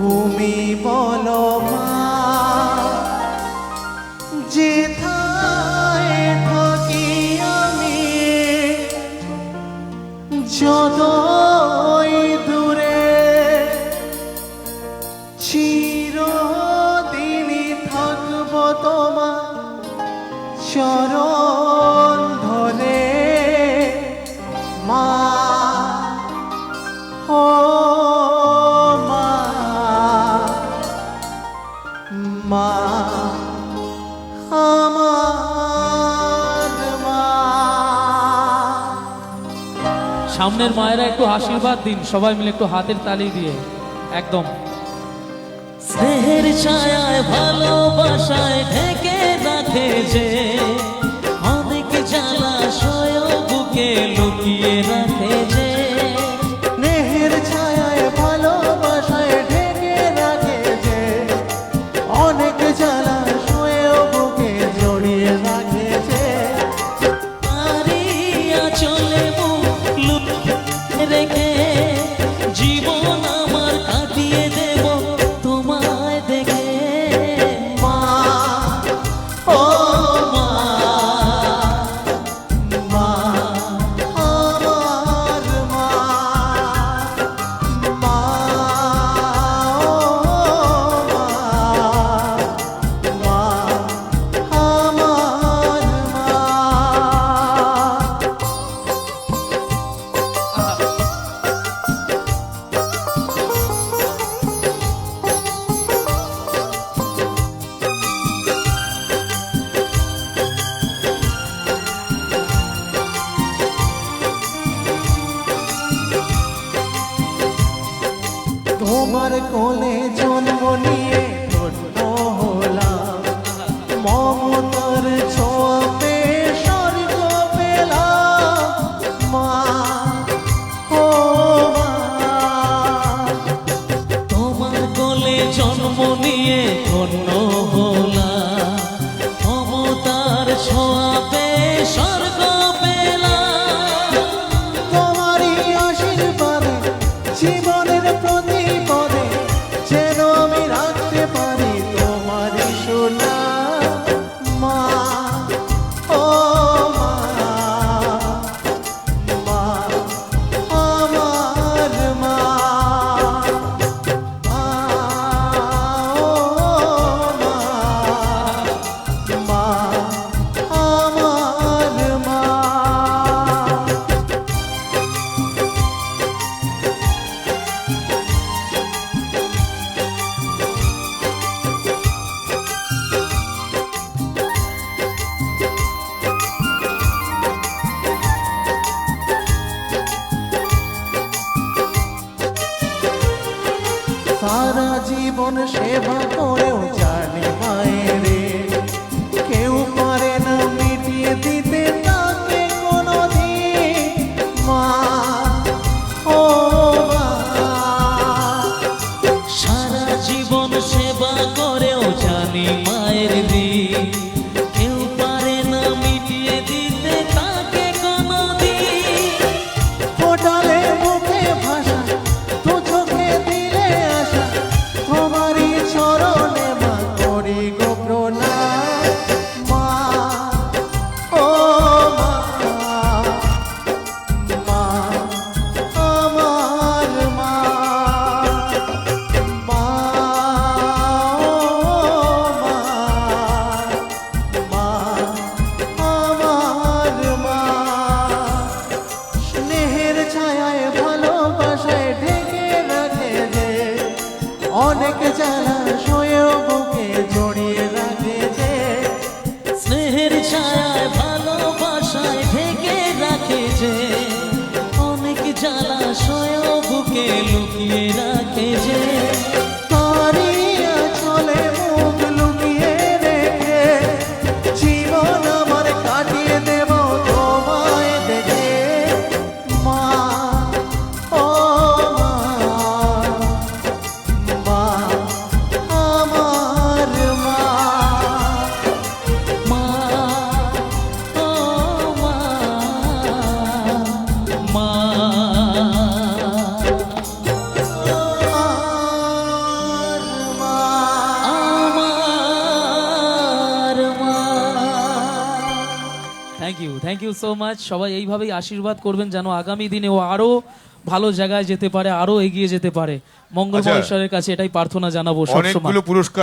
তুমি বলো মা, যেথায় থাকি আমি যতই দূরে, চিরদিনই থাকবো তোমার চরণ ধরে। মা ও মা, মা আমার মা। সামনের মায়েরা একটু আশীর্বাদ দিন, সবাই মিলে একটু হাতের তালি দিয়ে। একদম স্নেহের ছায়ায় ভালোবাসায় ঢেকে রাখে যে, অনেক জলাশয় বুকে লুকিয়ে রাখে যে। স্নেহের ছায়ায় ভালোবাসায় ঢেকে রাখে যে, অনেক জলাশয় বুকে জড়িয়ে রাখে যে। তারি আঁচলে মুখ লুকিয়ে রেখে জীবন আমার কাটিয়ে দেব তোমায় দেখে। মা ও মা, মা আমার মা, মা ও মা, মা আমার মা। তোমার কোলে জন্ম নিয়ে ধন্য হলাম, মমতার ছোঁয়া পেয়ে স্বর্গ পেলাম। মা ও মা, তোমার কোলে জন্ম নিয়ে ধন্য হলাম, মমতার ছোঁয়া পেয়ে স্বর্গ পেলাম। তোমারই আশীর্বাদে জীবনের প্রতি পদে যেন আমি রাখতে পারি তোমারই সোনা। মা ও মা, মা আমার মা, মা ও মা, মা আমার মা। সারা জীবন সেবা করেও জানি মায়েরে কেউ পারে না মিটিয়ে দিতে তাকে কোনোদিন। মা ও মা, সারা জীবন সেবা করেও জানি মায়ের দিন, কেউ পারে না মিটিয়ে দিতে তাকে কোনোদিন। ফোটালে মুখে ভাষা, দু চোখে দিলে আশা, তোমারই চরণে মা করি গো প্রণাম। মা ও মা, মা আমার মা, মা ও মা, মা আমার মা। স্নেহের ছায়ায় ভালোবাসায় ঢেকে রাখে যে, অনেক জলাশয় বুকে জড়িয়ে রাখে যে। স্নেহের ছায়ায় ভালোবাসায় ঢেকে রাখে যে, অনেক জলাশয় বুকে লুকিয়ে রাখে যে। তারি আঁচলে মুখ লুকিয়ে রেখে জীবন আমার কাটিয়ে দেব তোমায় দেখে। মা ও মা, মা আমার থ্যাংক ইউ সো মাচ। সবাই এইভাবেই আশীর্বাদ করবেন যেন আগামী দিনে ও আরো ভালো জায়গায় যেতে পারে, আরো এগিয়ে যেতে পারে। মঙ্গল আচ্ছা। মহেশ্বরের কাছে এটাই প্রার্থনা জানাবো সবসময়। অনেকগুলো পুরস্কার